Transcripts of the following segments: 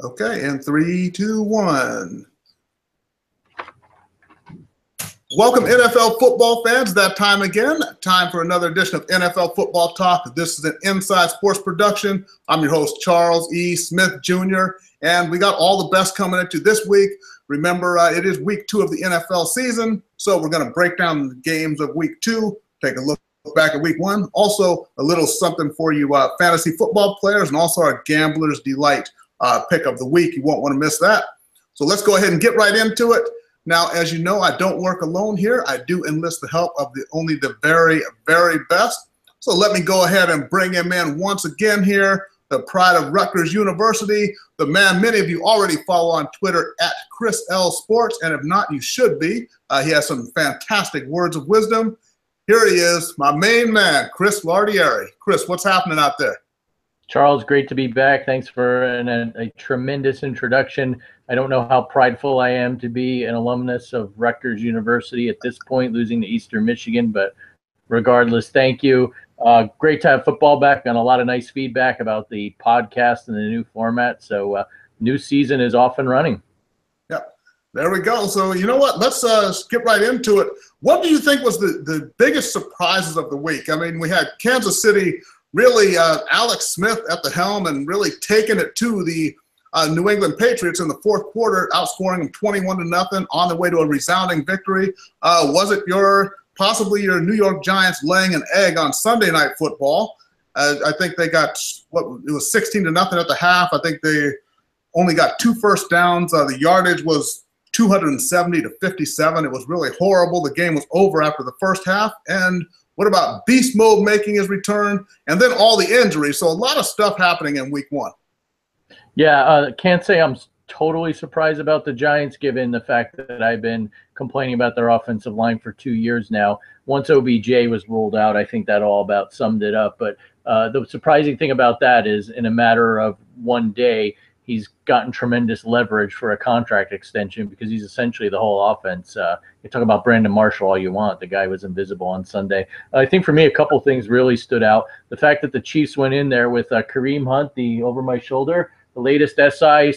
Okay, in 3, 2, 1. Welcome, NFL football fans. That time again. Time for another edition of NFL Football Talk. This is an Inside Sports production. I'm your host, Charles E. Smith Jr., and we got all the best coming at you this week. Remember, it is week 2 of the NFL season, so we're going to break down the games of week 2, take a look back at week 1. Also, a little something for you fantasy football players, and also our Gambler's Delight pick of the week. You won't want to miss that. So let's go ahead and get right into it. Now, as you know, I don't work alone here. I do enlist the help of only the very, very best. So let me go ahead and bring him in once again here, the pride of Rutgers University, the man many of you already follow on Twitter at Chris L Sports, and if not, you should be. He has some fantastic words of wisdom. Here he is, my main man, Chris Lardieri. Chris, what's happening out there? Charles, great to be back. Thanks for a tremendous introduction. I don't know how prideful I am to be an alumnus of Rutgers University at this point, losing to Eastern Michigan, but regardless, thank you. Great to have football back, and a lot of nice feedback about the podcast and the new format. So new season is off and running. Yep, there we go. So you know what? Let's get right into it. What do you think was the biggest surprises of the week? I mean, we had Kansas City really Alex Smith at the helm and really taking it to the New England Patriots in the fourth quarter, outscoring them 21-0 on the way to a resounding victory. Was it possibly your New York Giants laying an egg on Sunday Night Football? I think they got, it was 16-0 at the half. I think they only got 2 first downs. The yardage was 270 to 57. It was really horrible. The game was over after the first half. And what about Beast Mode making his return? And then all the injuries. So a lot of stuff happening in week 1. Yeah, can't say I'm totally surprised about the Giants, given the fact that I've been complaining about their offensive line for 2 years now. Once OBJ was ruled out, I think that all about summed it up. But the surprising thing about that is in a matter of one day, he's gotten tremendous leverage for a contract extension because he's essentially the whole offense. You talk about Brandon Marshall all you want. The guy was invisible on Sunday. I think for me, a couple things really stood out. The fact that the Chiefs went in there with Kareem Hunt, the over my shoulder, the latest SI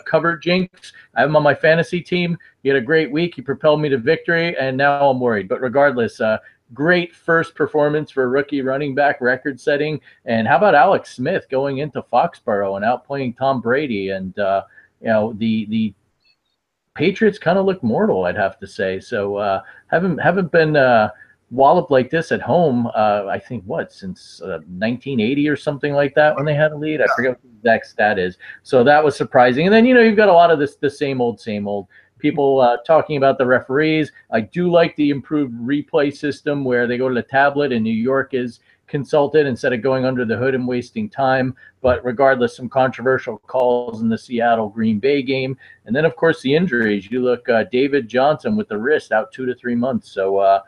cover jinx. I have him on my fantasy team. He had a great week. He propelled me to victory, and now I'm worried. But regardless, great first performance for a rookie running back, record-setting. And how about Alex Smith going into Foxborough and outplaying Tom Brady? And the Patriots kind of look mortal, I'd have to say. So haven't been walloped like this at home. I think since 1980 or something like that when they had a lead. I forget what the exact stat is. So that was surprising. And then you've got a lot of the same old. People talking about the referees. I do like the improved replay system where they go to the tablet and New York is consulted instead of going under the hood and wasting time. But regardless, some controversial calls in the Seattle-Green Bay game. And then, of course, the injuries. You look, David Johnson with the wrist out 2 to 3 months. So,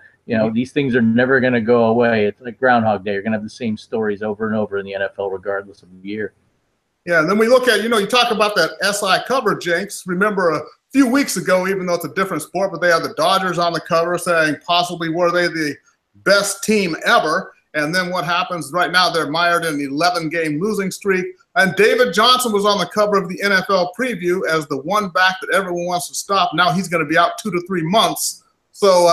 these things are never going to go away. It's like Groundhog Day. You're going to have the same stories over and over in the NFL regardless of the year. Yeah, and then we look at, you talk about that SI cover jinx. Remember a few weeks ago, even though it's a different sport, but they had the Dodgers on the cover saying possibly were they the best team ever. And then what happens right now, they're mired in an 11-game losing streak. And David Johnson was on the cover of the NFL preview as the one back that everyone wants to stop. Now he's going to be out 2 to 3 months. So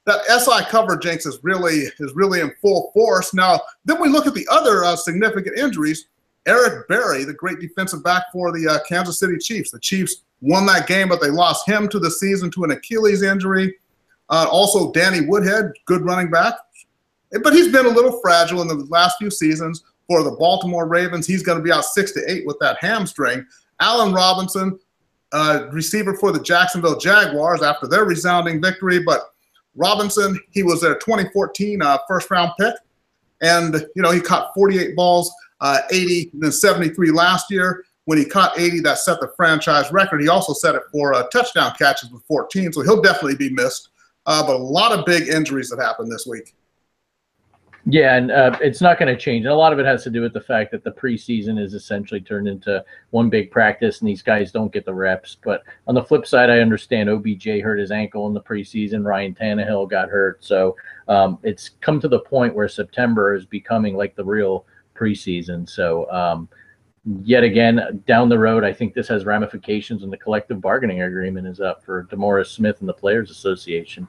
that SI cover jinx is really in full force. Now, then we look at the other significant injuries. Eric Berry, the great defensive back for the Kansas City Chiefs. The Chiefs won that game, but they lost him to the season to an Achilles injury. Also, Danny Woodhead, good running back. But he's been a little fragile in the last few seasons for the Baltimore Ravens. He's going to be out 6 to 8 with that hamstring. Allen Robinson, receiver for the Jacksonville Jaguars after their resounding victory. But Robinson, he was their 2014 first-round pick. And, he caught 48 balls, 80, and then 73 last year. When he caught 80, that set the franchise record. He also set it for touchdown catches with 14, so he'll definitely be missed. But a lot of big injuries that happened this week. Yeah, and it's not going to change. And a lot of it has to do with the fact that the preseason is essentially turned into one big practice, and these guys don't get the reps. But on the flip side, I understand OBJ hurt his ankle in the preseason. Ryan Tannehill got hurt. So it's come to the point where September is becoming like the real preseason. So yet again, down the road, I think this has ramifications when the collective bargaining agreement is up for DeMaurice Smith and the Players Association.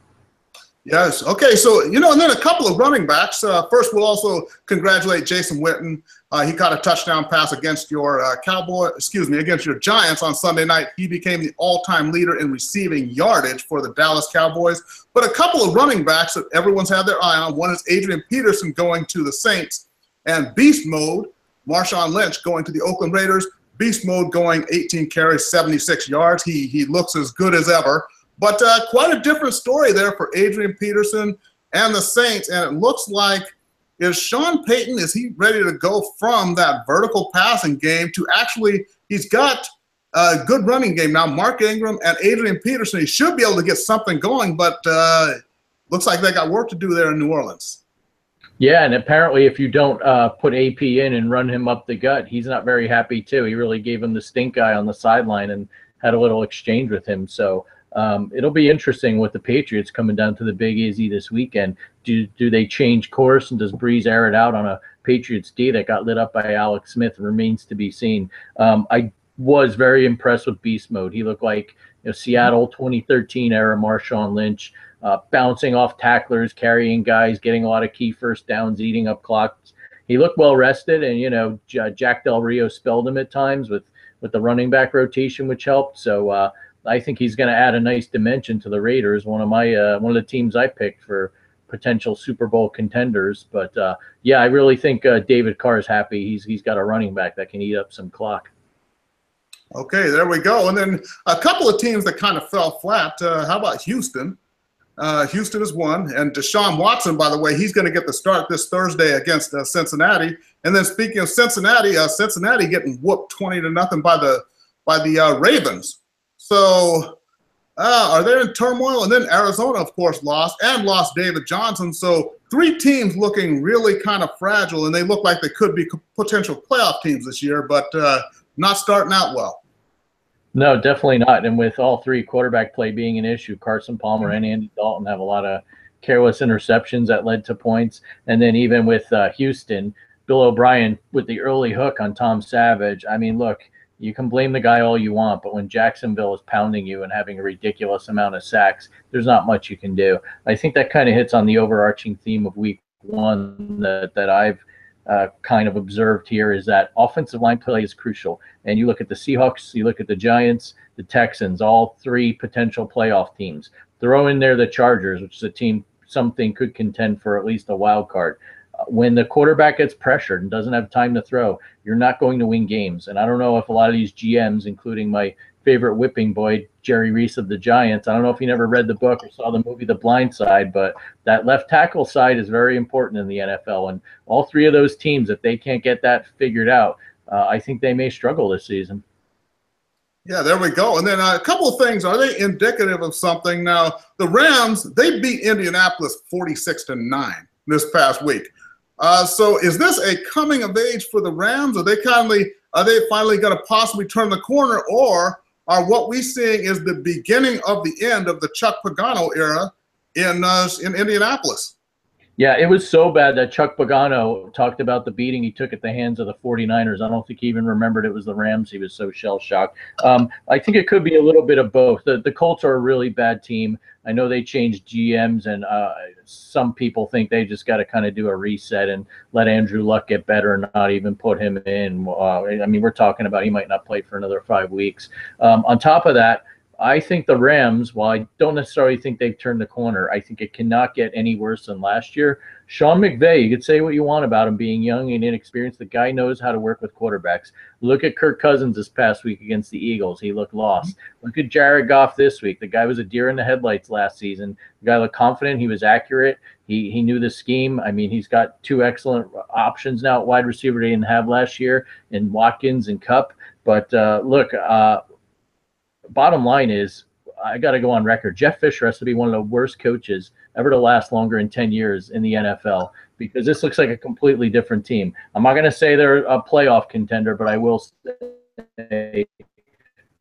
Yes. Okay. So, and then a couple of running backs. First, we'll also congratulate Jason Witten. He caught a touchdown pass against your against your Giants on Sunday night. He became the all-time leader in receiving yardage for the Dallas Cowboys. But a couple of running backs that everyone's had their eye on. One is Adrian Peterson going to the Saints, and beast mode, Marshawn Lynch going to the Oakland Raiders. Beast mode going 18 carries, 76 yards. He looks as good as ever. But quite a different story there for Adrian Peterson and the Saints. And it looks like, is Sean Payton, is he ready to go from that vertical passing game to actually, he's got a good running game now. Mark Ingram and Adrian Peterson, he should be able to get something going, but looks like they got work to do there in New Orleans. Yeah, and apparently if you don't put AP in and run him up the gut, he's not very happy too. He really gave him the stink eye on the sideline and had a little exchange with him. So it'll be interesting with the Patriots coming down to the Big Easy this weekend. Do they change course, and does Breeze air it out on a Patriots D that got lit up by Alex Smith? Remains to be seen. I was very impressed with beast mode. He looked like Seattle 2013 era Marshawn Lynch, bouncing off tacklers, carrying guys, getting a lot of key first downs, eating up clocks. He looked well rested, and Jack Del Rio spelled him at times with the running back rotation, which helped. So I think he's going to add a nice dimension to the Raiders, one of the teams I picked for potential Super Bowl contenders. But yeah, I really think David Carr is happy. He's got a running back that can eat up some clock. Okay, there we go. And then a couple of teams that kind of fell flat. How about Houston? Houston is one, and Deshaun Watson, by the way, he's going to get the start this Thursday against Cincinnati. And then speaking of Cincinnati, Cincinnati getting whooped 20-0 by the Ravens. So are they in turmoil? And then Arizona, of course, lost David Johnson. So three teams looking really kind of fragile, and they look like they could be potential playoff teams this year, but not starting out well. No, definitely not. And with all three quarterback play being an issue, Carson Palmer and Andy Dalton have a lot of careless interceptions that led to points. And then even with Houston, Bill O'Brien with the early hook on Tom Savage. I mean, look, you can blame the guy all you want, but when Jacksonville is pounding you and having a ridiculous amount of sacks, there's not much you can do. I think that kind of hits on the overarching theme of week one that I've kind of observed here, is that offensive line play is crucial. And you look at the Seahawks, you look at the Giants, the Texans, all three potential playoff teams. Throw in there the Chargers, which is a team something could contend for at least a wild card. When the quarterback gets pressured and doesn't have time to throw, you're not going to win games. And I don't know if a lot of these GMs, including my favorite whipping boy, Jerry Reese of the Giants, I don't know if you never read the book or saw the movie The Blind Side, but that left tackle side is very important in the NFL. And all three of those teams, if they can't get that figured out, I think they may struggle this season. Yeah, there we go. And then a couple of things. Are they indicative of something? Now, the Rams, they beat Indianapolis 46-9 this past week. So is this a coming of age for the Rams? Are they finally going to possibly turn the corner, or are what we're seeing is the beginning of the end of the Chuck Pagano era in Indianapolis? Yeah, it was so bad that Chuck Pagano talked about the beating he took at the hands of the 49ers. I don't think he even remembered it was the Rams. He was so shell-shocked. I think it could be a little bit of both. The Colts are a really bad team. I know they changed GMs, and some people think they just got to kind of do a reset and let Andrew Luck get better and not even put him in. I mean, we're talking about he might not play for another 5 weeks. On top of that, I think the Rams, while I don't necessarily think they've turned the corner, I think it cannot get any worse than last year. Sean McVay, you could say what you want about him being young and inexperienced. The guy knows how to work with quarterbacks. Look at Kirk Cousins this past week against the Eagles. He looked lost. Look at Jared Goff this week. The guy was a deer in the headlights last season. The guy looked confident. He was accurate. He knew the scheme. I mean, he's got two excellent options now at wide receiver he didn't have last year in Watkins and Kupp. But look, bottom line is, I got to go on record. Jeff Fisher has to be one of the worst coaches ever to last longer than 10 years in the NFL, because this looks like a completely different team. I'm not going to say they're a playoff contender, but I will say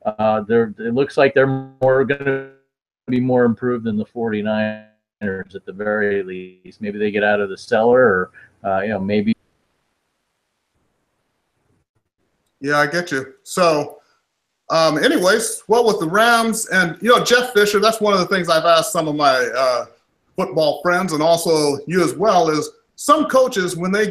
it looks like they're going to be more improved than the 49ers at the very least. Maybe they get out of the cellar, or maybe. Yeah, I get you. So, anyways, well, with the Rams and, Jeff Fisher, that's one of the things I've asked some of my football friends and also you as well is some coaches, when they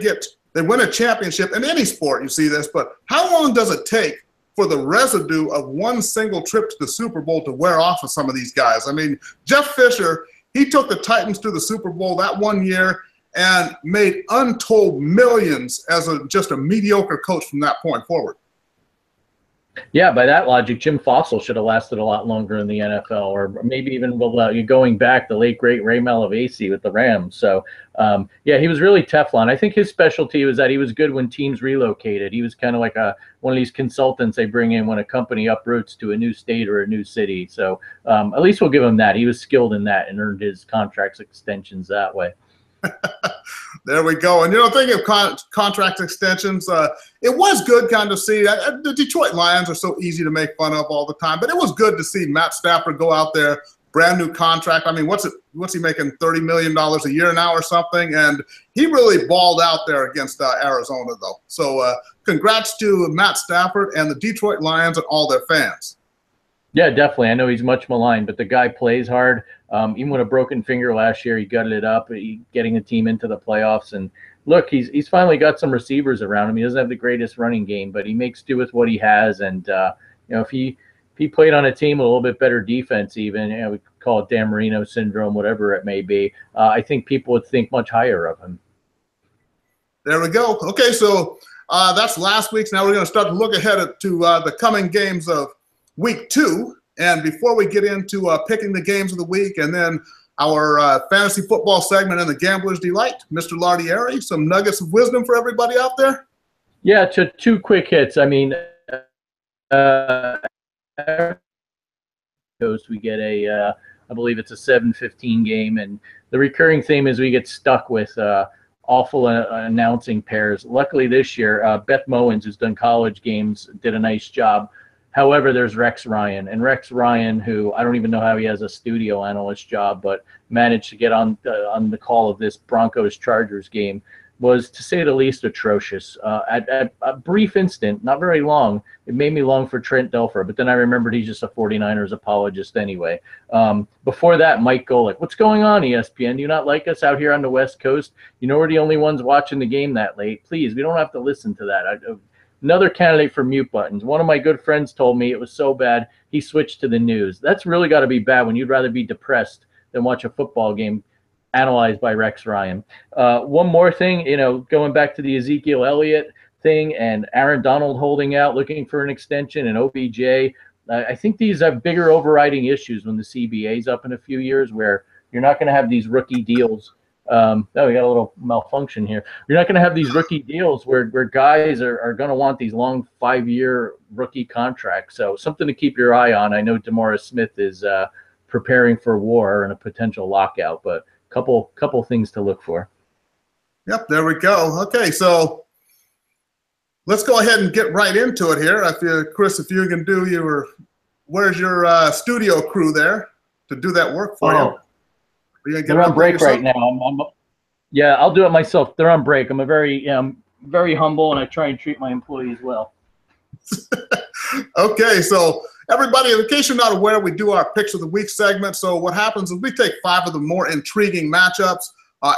win a championship in any sport, you see this, but how long does it take for the residue of one single trip to the Super Bowl to wear off of some of these guys? I mean, Jeff Fisher, he took the Titans to the Super Bowl that one year and made untold millions as just a mediocre coach from that point forward. Yeah, by that logic, Jim Fossil should have lasted a lot longer in the NFL, or maybe even going back, the late, great Ray Malavasi with the Rams. So, yeah, he was really Teflon. I think his specialty was that he was good when teams relocated. He was kind of like one of these consultants they bring in when a company uproots to a new state or a new city. So at least we'll give him that. He was skilled in that and earned his contracts extensions that way. There we go. And, thinking of contract extensions, it was good kind of see. The Detroit Lions are so easy to make fun of all the time, but it was good to see Matt Stafford go out there, brand new contract. I mean, what's he making, $30 million a year now or something? And he really balled out there against Arizona, though. So congrats to Matt Stafford and the Detroit Lions and all their fans. Yeah, definitely. I know he's much maligned, but the guy plays hard. Even with a broken finger last year, he gutted it up, getting the team into the playoffs. And look, he's finally got some receivers around him. He doesn't have the greatest running game, but he makes do with what he has. And if he played on a team with a little bit better defense, even we call it Dan Marino syndrome, whatever it may be, I think people would think much higher of him. There we go. Okay, so that's last week's. Now we're going to start to look ahead to the coming games of Week 2. And before we get into picking the games of the week and then our fantasy football segment and the Gambler's Delight, Mr. Lardieri, some nuggets of wisdom for everybody out there? Yeah, two quick hits. I mean, we get I believe it's a 7:15 game, and the recurring theme is we get stuck with awful announcing pairs. Luckily this year, Beth Mowins, who's done college games, did a nice job. However, there's Rex Ryan, and Rex Ryan, who I don't even know how he has a studio analyst job, but managed to get on the call of this Broncos-Chargers game, was, to say the least, atrocious. At a brief instant, not very long, it made me long for Trent Dilfer, but then I remembered he's just a 49ers apologist anyway. Before that, Mike Golick. What's going on, ESPN? Do you not like us out here on the West Coast? We're the only ones watching the game that late. Please, we don't have to listen to that. Another candidate for mute buttons. One of my good friends told me it was so bad he switched to the news. That's really got to be bad when you'd rather be depressed than watch a football game analyzed by Rex Ryan. One more thing, going back to the Ezekiel Elliott thing and Aaron Donald holding out, looking for an extension, and OBJ. I think these have bigger overriding issues when the CBA's up in a few years, where you're not going to have these rookie deals. We got a little malfunction here. You're not going to have these rookie deals where guys are going to want these long 5-year rookie contracts. So something to keep your eye on. I know DeMaurice Smith is preparing for war and a potential lockout, but couple things to look for. Yep, there we go. Okay, so let's go ahead and get right into it here. Chris, if you can do where's your studio crew there to do that work for you? They're on break right now. Yeah, I'll do it myself. They're on break. I'm very humble, and I try and treat my employees well. Okay, so everybody, in case you're not aware, we do our Picks of the Week segment. So what happens is we take 5 of the more intriguing matchups,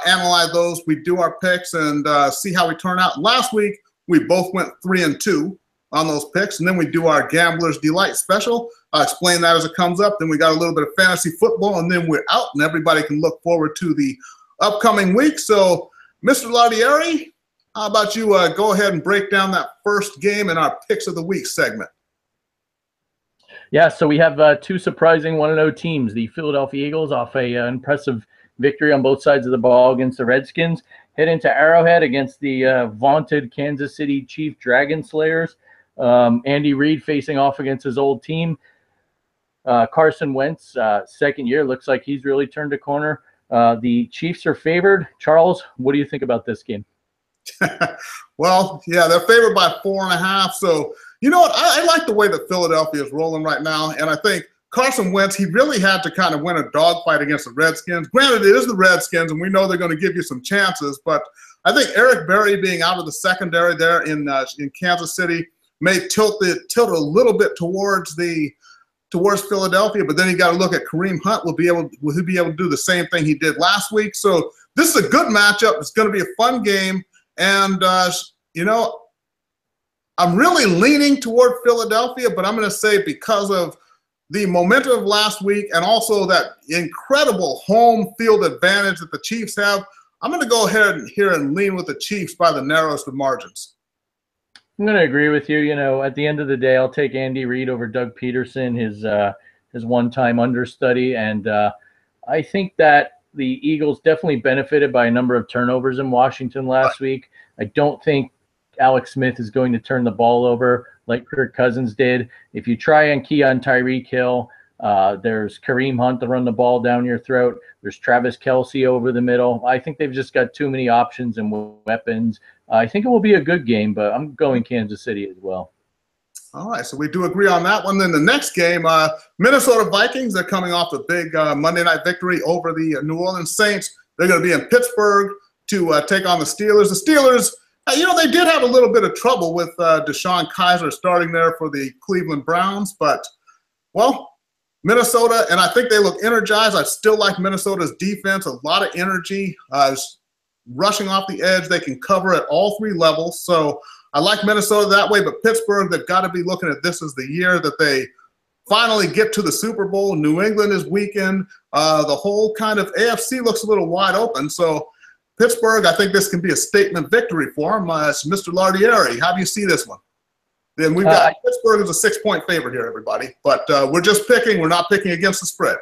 analyze those, we do our picks, and see how we turn out. Last week, we both went 3-2 on those picks, and then we do our Gambler's Delight special. I'll explain that as it comes up. Then we got a little bit of fantasy football, and then we're out, and everybody can look forward to the upcoming week. So, Mr. Lardieri, how about you go ahead and break down that first game in our Picks of the Week segment? Yeah, so we have 2 surprising 1-0 teams. The Philadelphia Eagles, off a impressive victory on both sides of the ball against the Redskins, head into Arrowhead against the vaunted Kansas City Chief Dragon Slayers. Andy Reid facing off against his old team. Carson Wentz, second year, looks like he's really turned a corner. The Chiefs are favored. Charles, what do you think about this game? Well, yeah, they're favored by 4.5. So, you know what? I like the way that Philadelphia is rolling right now. And I think Carson Wentz, he really had to kind of win a dogfight against the Redskins. Granted, it is the Redskins, and we know they're going to give you some chances. But I think Eric Berry being out of the secondary there in Kansas City may tilt a little bit towards Philadelphia, but then you got to look at Kareem Hunt. Will he be able to do the same thing he did last week? So this is a good matchup. It's going to be a fun game, and I'm really leaning toward Philadelphia, but I'm going to say because of the momentum of last week and also that incredible home field advantage that the Chiefs have, I'm going to go ahead here and lean with the Chiefs by the narrowest of margins. I'm going to agree with you. At the end of the day, I'll take Andy Reid over Doug Peterson, his one-time understudy, and I think that the Eagles definitely benefited by a number of turnovers in Washington last week. I don't think Alex Smith is going to turn the ball over like Kirk Cousins did. If you try and key on Tyreek Hill, there's Kareem Hunt to run the ball down your throat. There's Travis Kelce over the middle. I think they've just got too many options and weapons. I think it will be a good game, but I'm going Kansas City as well. All right, so we do agree on that one. Then the next game, Minnesota Vikings, they're coming off a big Monday night victory over the New Orleans Saints. They're going to be in Pittsburgh to take on the Steelers. The Steelers, they did have a little bit of trouble with DeShone Kizer starting there for the Cleveland Browns, but, well, Minnesota, and I think they look energized. I still like Minnesota's defense, a lot of energy, rushing off the edge. They can cover at all three levels, so I like Minnesota that way, but Pittsburgh, they've got to be looking at this as the year that they finally get to the Super Bowl. New England is weakened. The whole kind of AFC looks a little wide open, so Pittsburgh, I think this can be a statement victory for them. Mr. Lardieri, how do you see this one? Then we've got Pittsburgh as a 6-point favorite here, everybody. But we're just picking. We're not picking against the spread.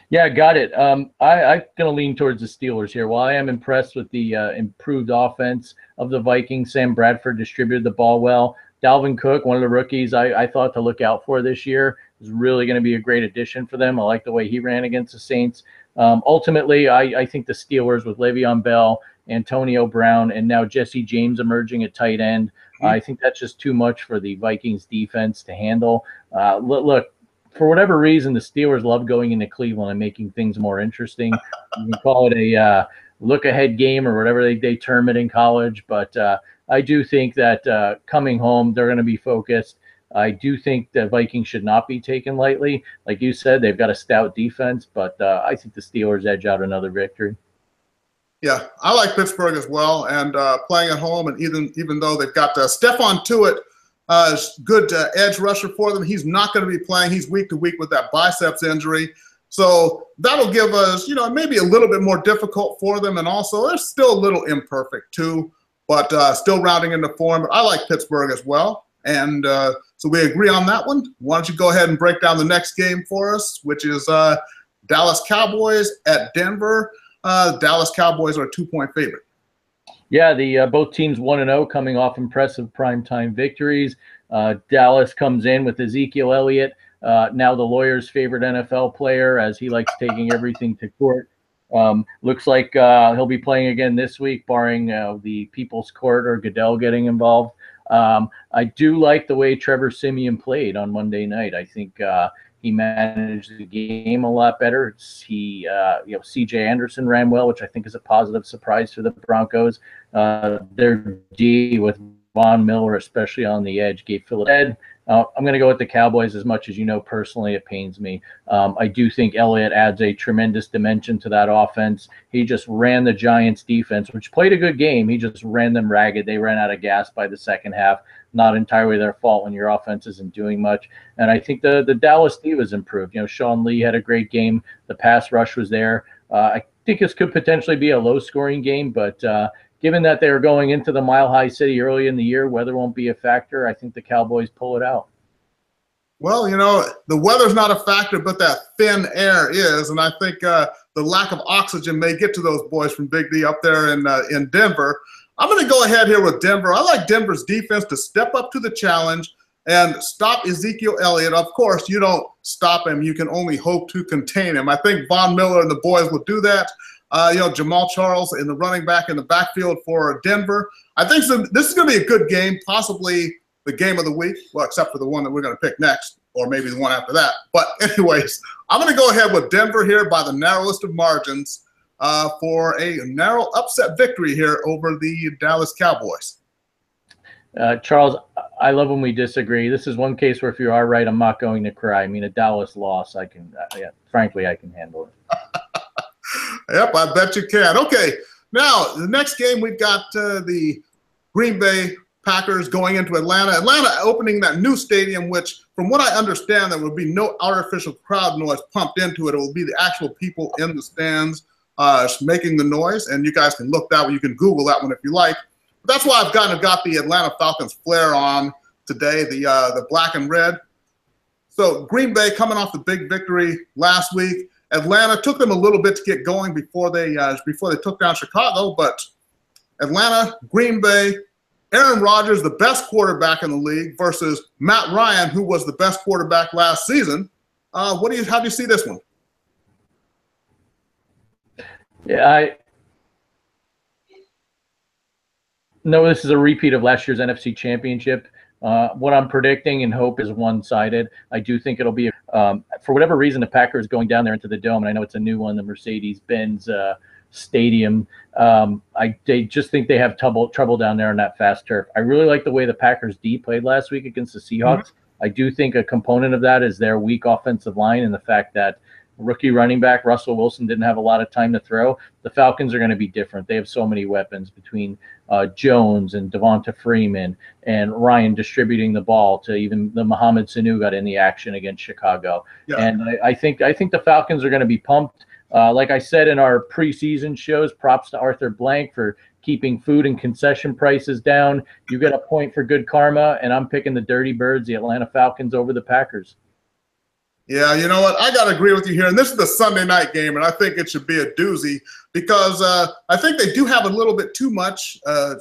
Yeah, got it. I'm going to lean towards the Steelers here. While I am impressed with the improved offense of the Vikings, Sam Bradford distributed the ball well. Dalvin Cook, one of the rookies I thought to look out for this year, is really going to be a great addition for them. I like the way he ran against the Saints. Ultimately, I think the Steelers with Le'Veon Bell, Antonio Brown, and now Jesse James emerging at tight end, I think that's just too much for the Vikings defense to handle. Look, for whatever reason, the Steelers love going into Cleveland and making things more interesting. You can call it a look-ahead game or whatever they term it in college, but I do think that coming home, they're going to be focused. I do think the Vikings should not be taken lightly. Like you said, they've got a stout defense, but I think the Steelers edge out another victory. Yeah, I like Pittsburgh as well, and playing at home, and even though they've got Stephon Tuitt, good edge rusher for them, he's not going to be playing. He's week to week with that biceps injury. So that'll give us, maybe a little bit more difficult for them, and also they're still a little imperfect too, but still rounding into form. But I like Pittsburgh as well, and so we agree on that one. Why don't you go ahead and break down the next game for us, which is Dallas Cowboys at Denver. Dallas Cowboys are a 2-point favorite. Yeah, the both teams 1-0 coming off impressive primetime victories. Dallas comes in with Ezekiel Elliott, now the lawyer's favorite NFL player, as he likes taking everything to court. Looks like he'll be playing again this week, barring the People's Court or Goodell getting involved. I do like the way Trevor Siemian played on Monday night. I think he managed the game a lot better. C.J. Anderson ran well, which I think is a positive surprise for the Broncos. Their D with Von Miller, especially on the edge, gave Philadelphia. I'm going to go with the Cowboys as much as personally. It pains me. I do think Elliott adds a tremendous dimension to that offense. He just ran the Giants defense, which played a good game. He just ran them ragged. They ran out of gas by the second half. Not entirely their fault when your offense isn't doing much. And I think the Dallas D was improved. Sean Lee had a great game. The pass rush was there. I think this could potentially be a low-scoring game, but given that they were going into the Mile High City early in the year, weather won't be a factor. I think the Cowboys pull it out. Well, the weather's not a factor, but that thin air is, and I think the lack of oxygen may get to those boys from Big D up there in Denver. I'm going to go ahead here with Denver. I like Denver's defense to step up to the challenge and stop Ezekiel Elliott. Of course, you don't stop him. You can only hope to contain him. I think Von Miller and the boys will do that. Jamal Charles in the running back in the backfield for Denver. I think this is going to be a good game, possibly the game of the week, well, except for the one that we're going to pick next, or maybe the one after that. But anyways, I'm going to go ahead with Denver here by the narrowest of margins for a narrow upset victory here over the Dallas Cowboys. Charles, I love when we disagree. This is one case where if you are right, I'm not going to cry. I mean, a Dallas loss, I can, frankly, I can handle it. Yep, I bet you can. Okay, now the next game we've got the Green Bay Packers going into Atlanta. Atlanta opening that new stadium, which from what I understand, there will be no artificial crowd noise pumped into it. It will be the actual people in the stands making the noise, and you guys can look that one. You can Google that one if you like. But that's why I've got the Atlanta Falcons flair on today, the black and red. So Green Bay coming off the big victory last week. Atlanta took them a little bit to get going before they took down Chicago, but Atlanta, Green Bay, Aaron Rodgers, the best quarterback in the league, versus Matt Ryan, who was the best quarterback last season. How do you see this one? Yeah, I know this is a repeat of last year's NFC Championship. What I'm predicting and hope is one-sided. I do think it'll be, for whatever reason, the Packers going down there into the Dome, and I know it's a new one, the Mercedes-Benz Stadium. They just think they have trouble down there on that fast turf. I really like the way the Packers D played last week against the Seahawks. Mm-hmm. I do think a component of that is their weak offensive line and the fact that rookie running back Russell Wilson didn't have a lot of time to throw. The Falcons are going to be different. They have so many weapons between Jones and Devonta Freeman and Ryan distributing the ball to even the Mohamed Sanu got in the action against Chicago. Yeah. And I think the Falcons are going to be pumped. Like I said in our preseason shows, props to Arthur Blank for keeping food and concession prices down. You get a point for good karma, and I'm picking the Dirty Birds, the Atlanta Falcons, over the Packers. Yeah, you know what? I got to agree with you here. And this is the Sunday night game, and I think it should be a doozy because I think they do have a little bit too much, a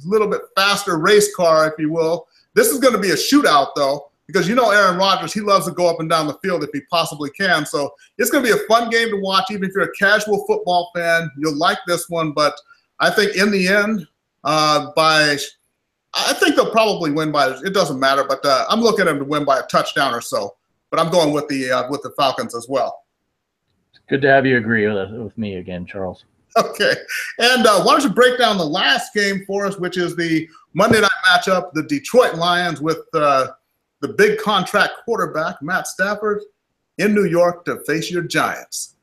little bit faster race car, if you will. This is going to be a shootout, though, because you know Aaron Rodgers, he loves to go up and down the field if he possibly can. So it's going to be a fun game to watch. Even if you're a casual football fan, you'll like this one. But I think in the end, I think they'll probably win by, it doesn't matter, but I'm looking at them to win by a touchdown or so. But I'm going with the Falcons as well. It's good to have you agree with me again, Charles. Okay. And why don't you break down the last game for us, which is the Monday night matchup, the Detroit Lions with the big contract quarterback, Matt Stafford, in New York to face your Giants.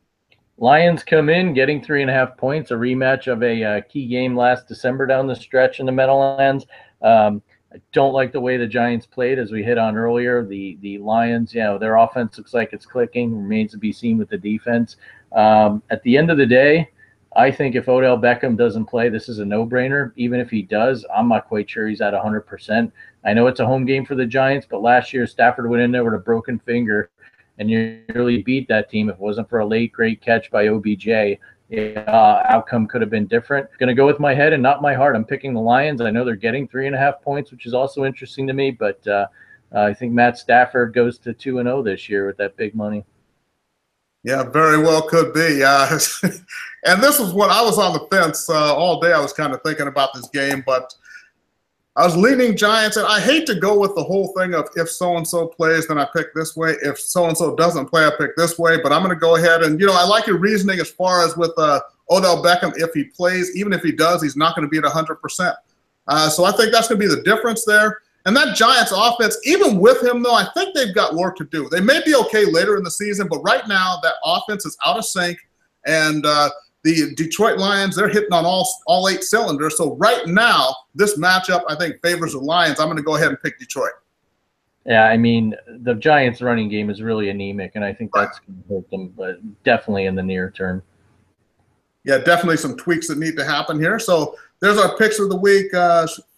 Lions come in getting 3.5 points, a rematch of a key game last December down the stretch in the Meadowlands. I don't like the way the Giants played, as we hit on earlier. The Lions, their offense looks like it's clicking. Remains to be seen with the defense. At the end of the day, I think if Odell Beckham doesn't play, this is a no-brainer. Even if he does, I'm not quite sure he's at 100%. I know it's a home game for the Giants, but last year Stafford went in there with a broken finger and nearly beat that team. If it wasn't for a late, great catch by OBJ, outcome could have been different. Going to go with my head and not my heart. I'm picking the Lions. I know they're getting 3.5 points, which is also interesting to me, but I think Matt Stafford goes to 2-0 this year with that big money. Yeah, very well could be. And this was when I was on the fence all day. I was kind of thinking about this game, but I was leaning Giants, and I hate to go with the whole thing of if so-and-so plays, then I pick this way. If so-and-so doesn't play, I pick this way. But I'm going to go ahead and, I like your reasoning as far as with Odell Beckham. If he plays, even if he does, he's not going to be at 100%. So I think that's going to be the difference there. And that Giants offense, even with him, though, I think they've got work to do. They may be okay later in the season, but right now that offense is out of sync. And the Detroit Lions, they're hitting on all 8 cylinders. So right now, this matchup, I think, favors the Lions. I'm going to go ahead and pick Detroit. Yeah, I mean, the Giants' running game is really anemic, and I think that's going to hurt them, but definitely in the near term. Yeah, definitely some tweaks that need to happen here. So there's our picks of the week.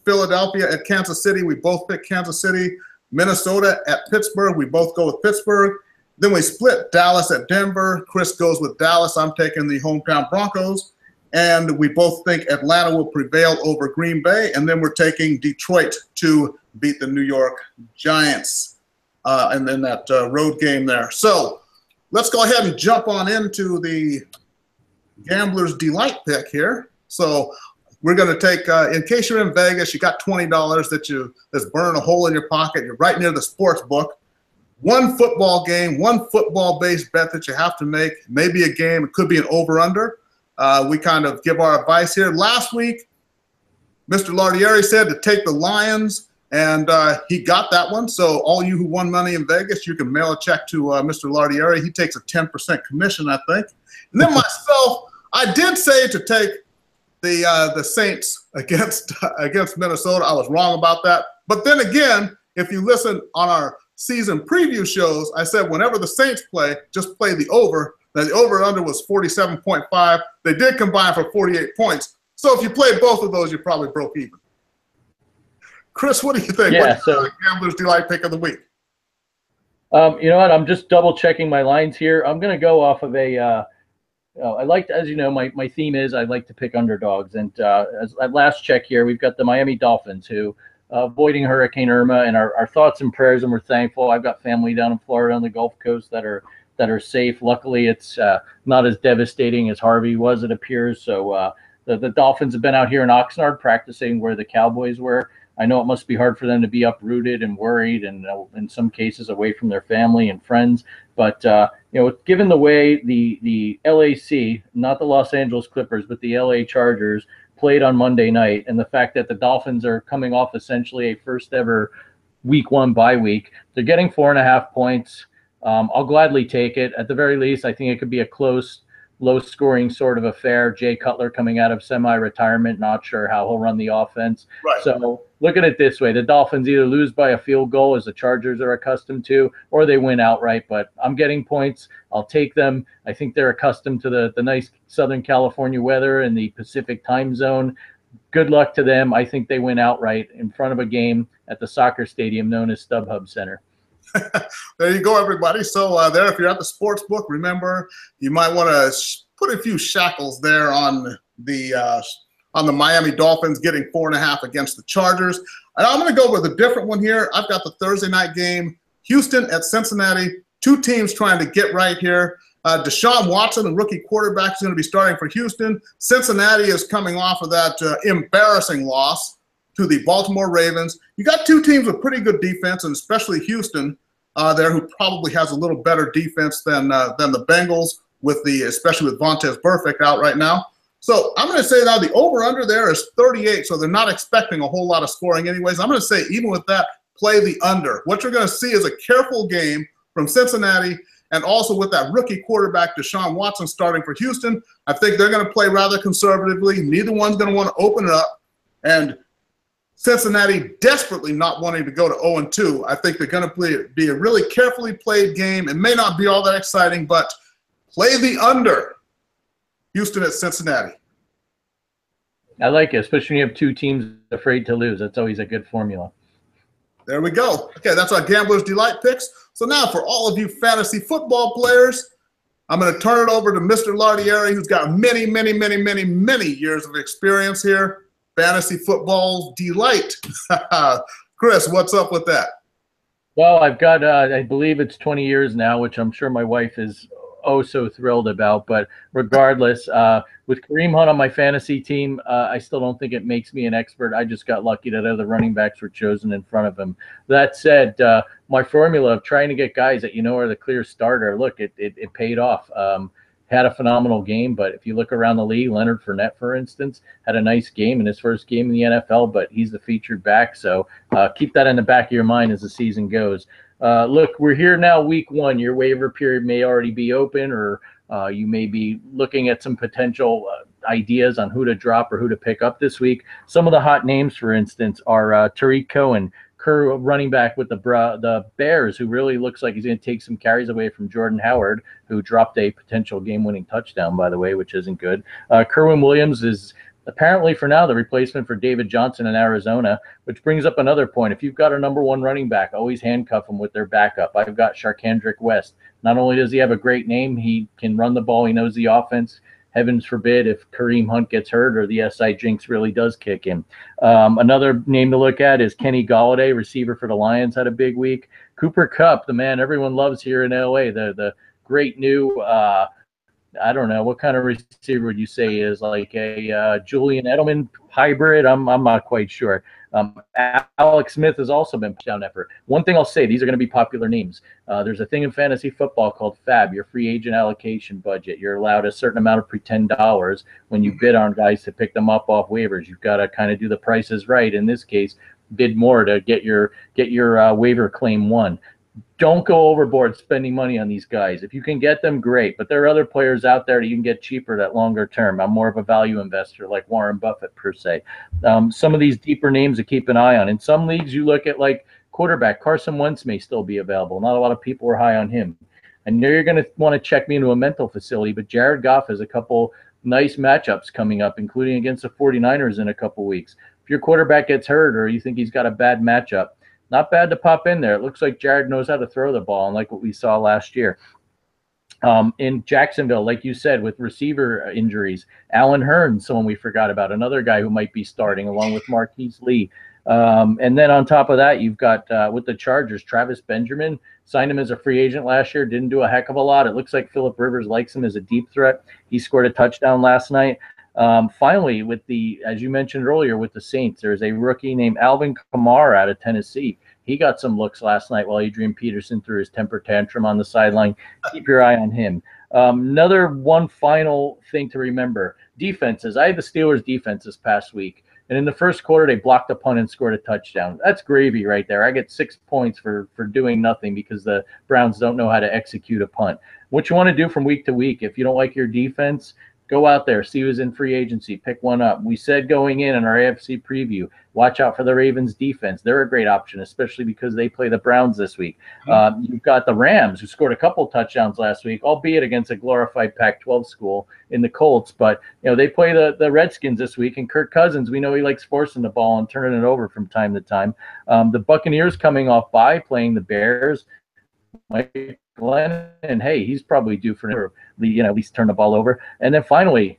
Philadelphia at Kansas City. We both pick Kansas City. Minnesota at Pittsburgh. We both go with Pittsburgh. Then we split Dallas at Denver. Chris goes with Dallas. I'm taking the hometown Broncos. And we both think Atlanta will prevail over Green Bay. And then we're taking Detroit to beat the New York Giants and then that road game there. So let's go ahead and jump on into the Gambler's Delight pick here. So we're going to take, in case you're in Vegas, you got $20 that's burning a hole in your pocket. You're right near the sports book. One football game, one football-based bet that you have to make. Maybe a game. It could be an over-under. We kind of give our advice here. Last week, Mr. Lardieri said to take the Lions, And he got that one. So all you who won money in Vegas, you can mail a check to Mr. Lardieri. He takes a 10% commission, I think. And then myself, I did say to take the Saints against Minnesota. I was wrong about that. But then again, if you listen on our season preview shows, I said whenever the Saints play, just play the over. Now the over and under was 47.5. They did combine for 48 points. So if you play both of those, you probably broke even. Chris, what do you think? Yeah, What's the Gambler's Delight pick of the week? You know what? I'm just double checking my lines here. I'm going to go off of a. I like, as you know, my theme is I like to pick underdogs. And as at last check here, we've got the Miami Dolphins who avoiding Hurricane Irma, and our thoughts and prayers, and we're thankful. I've got family down in Florida on the Gulf Coast that are safe. Luckily, it's not as devastating as Harvey was, it appears. So the Dolphins have been out here in Oxnard practicing where the Cowboys were. I know it must be hard for them to be uprooted and worried, and in some cases away from their family and friends. But given the way the LAC, not the Los Angeles Clippers, but the LA Chargers played on Monday night, and the fact that the Dolphins are coming off essentially a first ever week 1 bye week, they're getting 4.5 points. I'll gladly take it. At the very least, I think it could be a close, low-scoring sort of affair. Jay Cutler coming out of semi-retirement, not sure how he'll run the offense. Right. So look at it this way. The Dolphins either lose by a field goal, as the Chargers are accustomed to, or they win outright. But I'm getting points. I'll take them. I think they're accustomed to the nice Southern California weather and the Pacific time zone. Good luck to them. I think they win outright in front of a game at the soccer stadium known as StubHub Center. There you go, everybody. So there, if you're at the sports book, remember you might want to put a few shackles there on the Miami Dolphins getting 4.5 against the Chargers. And I'm going to go with a different one here. I've got the Thursday night game, Houston at Cincinnati. Two teams trying to get right here. Deshaun Watson, a rookie quarterback, is going to be starting for Houston. Cincinnati is coming off of that embarrassing loss to the Baltimore Ravens. You got two teams with pretty good defense, and especially Houston there, who probably has a little better defense than the Bengals, especially with Vontaze Burfict out right now. So I'm going to say now the over-under there is 38, so they're not expecting a whole lot of scoring anyways. I'm going to say even with that, play the under. What you're going to see is a careful game from Cincinnati, and also with that rookie quarterback, Deshaun Watson, starting for Houston. I think they're going to play rather conservatively. Neither one's going to want to open it up. And Cincinnati desperately not wanting to go to 0-2. I think they're going to be a really carefully played game. It may not be all that exciting, but play the under. Houston at Cincinnati. I like it, especially when you have two teams afraid to lose. That's always a good formula. There we go. Okay, that's our Gambler's Delight picks. So now for all of you fantasy football players, I'm going to turn it over to Mr. Lardieri, who's got many, many, many, many, many years of experience here. Fantasy football delight. Chris, what's up with that? Well, I've got, I believe it's 20 years now, which I'm sure my wife is so thrilled about. But regardless, with Kareem Hunt on my fantasy team, I still don't think it makes me an expert. I just got lucky that other running backs were chosen in front of him. That said, my formula of trying to get guys that are the clear starter, look, it paid off. Had a phenomenal game, but if you look around the league, Leonard Fournette, for instance, had a nice game in his first game in the NFL, but he's the featured back. So keep that in the back of your mind as the season goes. Look, we're here now, week 1. Your waiver period may already be open, or you may be looking at some potential ideas on who to drop or who to pick up this week. Some of the hot names, for instance, are Tariq Cohen, running back with the Bears, who really looks like he's going to take some carries away from Jordan Howard, who dropped a potential game-winning touchdown, by the way, which isn't good. Kerwin Williams is apparently for now the replacement for David Johnson in Arizona, which brings up another point. If you've got a number 1 running back, always handcuff him with their backup. I've got Sharkhandrick West. Not only does he have a great name, he can run the ball. He knows the offense. Heavens forbid if Kareem Hunt gets hurt or the SI jinx really does kick in. Another name to look at is Kenny Golladay, receiver for the Lions, had a big week. Cooper Kupp, the man everyone loves here in LA, the great new, I don't know, what kind of receiver would you say is like a Julian Edelman hybrid? I'm not quite sure. Alex Smith has also been pushed down effort. One thing I'll say, these are going to be popular names. There's a thing in fantasy football called FAB, your free agent allocation budget. You're allowed a certain amount of pretend dollars when you bid on guys to pick them up off waivers. You've got to kind of do the prices right. In this case, bid more to get your waiver claim won. Don't go overboard spending money on these guys. If you can get them, great. But there are other players out there that you can get cheaper that longer term. I'm more of a value investor like Warren Buffett per se. Some of these deeper names to keep an eye on. In some leagues, you look at like quarterback. Carson Wentz may still be available. Not a lot of people are high on him. I know you're going to want to check me into a mental facility, but Jared Goff has a couple nice matchups coming up, including against the 49ers in a couple weeks. If your quarterback gets hurt or you think he's got a bad matchup, not bad to pop in there. It looks like Jared knows how to throw the ball, and like what we saw last year. In Jacksonville, like you said, with receiver injuries, Allen Hurns, someone we forgot about, another guy who might be starting along with Marquise Lee. And then on top of that, you've got with the Chargers, Travis Benjamin, signed him as a free agent last year, didn't do a heck of a lot. It looks like Phillip Rivers likes him as a deep threat. He scored a touchdown last night. Finally, with as you mentioned earlier, with the Saints, there's a rookie named Alvin Kamara out of Tennessee. He got some looks last night while Adrian Peterson threw his temper tantrum on the sideline. Keep your eye on him. Another one final thing to remember, defenses. I had the Steelers defense this past week, and in the first quarter, they blocked a punt and scored a touchdown. That's gravy right there. I get 6 points for doing nothing because the Browns don't know how to execute a punt. What you want to do from week to week, if you don't like your defense, go out there, see who's in free agency, pick one up. We said going in our AFC preview, watch out for the Ravens defense. They're a great option, especially because they play the Browns this week. You've got the Rams, who scored a couple touchdowns last week, albeit against a glorified Pac-12 school in the Colts. But, they play the Redskins this week, and Kirk Cousins, we know he likes forcing the ball and turning it over from time to time. The Buccaneers coming off bye, playing the Bears. Mike Glennon, hey, he's probably due for at least turn the ball over. And then finally,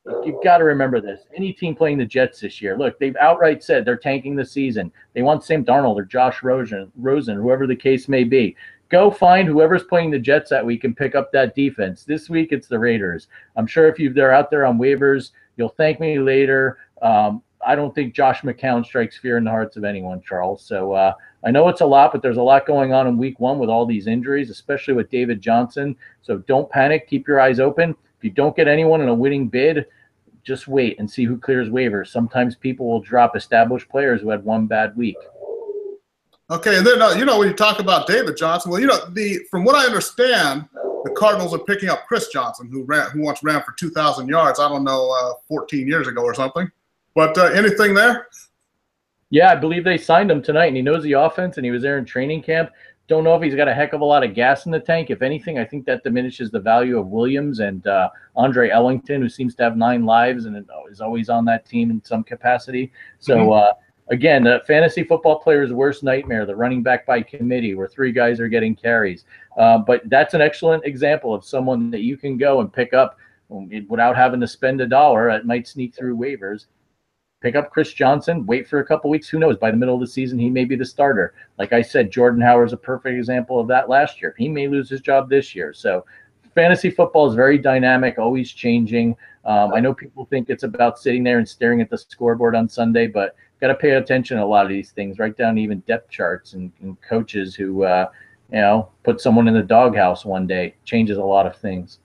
you've got to remember this. Any team playing the Jets this year, look, they've outright said they're tanking the season. They want Sam Darnold or Josh Rosen, whoever the case may be. Go find whoever's playing the Jets that week and pick up that defense. This week, it's the Raiders. I'm sure if they're out there on waivers, you'll thank me later. I don't think Josh McCown strikes fear in the hearts of anyone, Charles. So I know it's a lot, but there's a lot going on in week one with all these injuries, especially with David Johnson. So don't panic. Keep your eyes open. If you don't get anyone in a winning bid, just wait and see who clears waivers. Sometimes people will drop established players who had one bad week. Okay, and then, when you talk about David Johnson, well, from what I understand, the Cardinals are picking up Chris Johnson, who once ran for 2,000 yards, 14 years ago or something. But anything there? Yeah, I believe they signed him tonight, and he knows the offense, and he was there in training camp. Don't know if he's got a heck of a lot of gas in the tank. If anything, I think that diminishes the value of Williams and Andre Ellington, who seems to have 9 lives and is always on that team in some capacity. So, again, the fantasy football player's worst nightmare, the running back by committee, where 3 guys are getting carries. But that's an excellent example of someone that you can go and pick up without having to spend $1. It might sneak through waivers. Pick up Chris Johnson, wait for a couple weeks. Who knows? By the middle of the season, he may be the starter. Like I said, Jordan Howard's a perfect example of that last year. He may lose his job this year. So fantasy football is very dynamic, always changing. I know people think it's about sitting there and staring at the scoreboard on Sunday, but got to pay attention to a lot of these things, right down to even depth charts and coaches who, put someone in the doghouse one day. Changes a lot of things.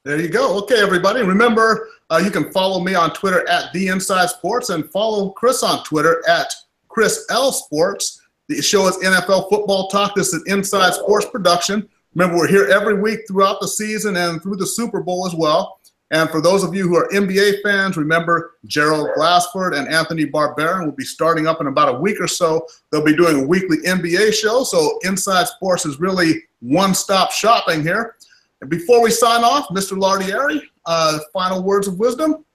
There you go. Okay, everybody. Remember, you can follow me on Twitter at The Inside Sports and follow Chris on Twitter at Chris L Sports. The show is NFL Football Talk. This is Inside Sports production. Remember, we're here every week throughout the season and through the Super Bowl as well. And for those of you who are NBA fans, remember Gerald Glassford and Anthony Barbarin will be starting up in about a week or so. They'll be doing a weekly NBA show. So Inside Sports is really one-stop shopping here. And before we sign off, Mr. Lardieri, final words of wisdom?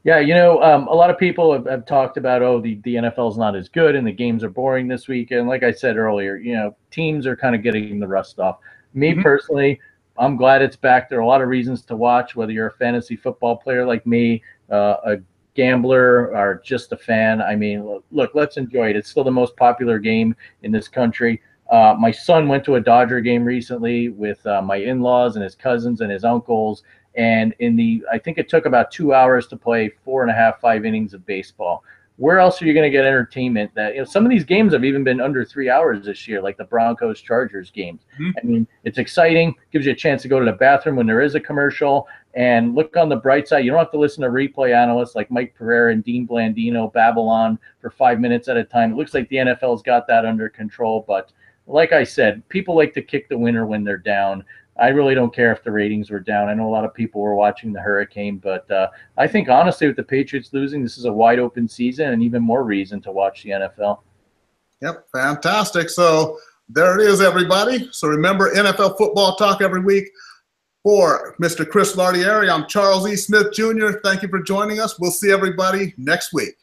Yeah, a lot of people have talked about, the NFL's not as good and the games are boring this week. And like I said earlier, teams are kind of getting the rust off. Me personally, I'm glad it's back. There are a lot of reasons to watch, whether you're a fantasy football player like me, a gambler, or just a fan. I mean, look, let's enjoy it. It's still the most popular game in this country. My son went to a Dodger game recently with my in-laws and his cousins and his uncles. And I think it took about 2 hours to play 4.5, 5 innings of baseball. where else are you going to get entertainment? That, you know, some of these games have even been under 3 hours this year, like the Broncos Chargers games. I mean, it's exciting, gives you a chance to go to the bathroom when there is a commercial, and look on the bright side. You don't have to listen to replay analysts like Mike Pereira and Dean Blandino babble on for 5 minutes at a time. It looks like the NFL's got that under control, but like I said, people like to kick the winner when they're down. I really don't care if the ratings were down. I know a lot of people were watching the Hurricane, but I think honestly with the Patriots losing, this is a wide open season and even more reason to watch the NFL. Yep, fantastic. So there it is, everybody. So remember, NFL Football Talk every week. For Mr. Chris Lardieri, I'm Charles E. Smith Jr. Thank you for joining us. We'll see everybody next week.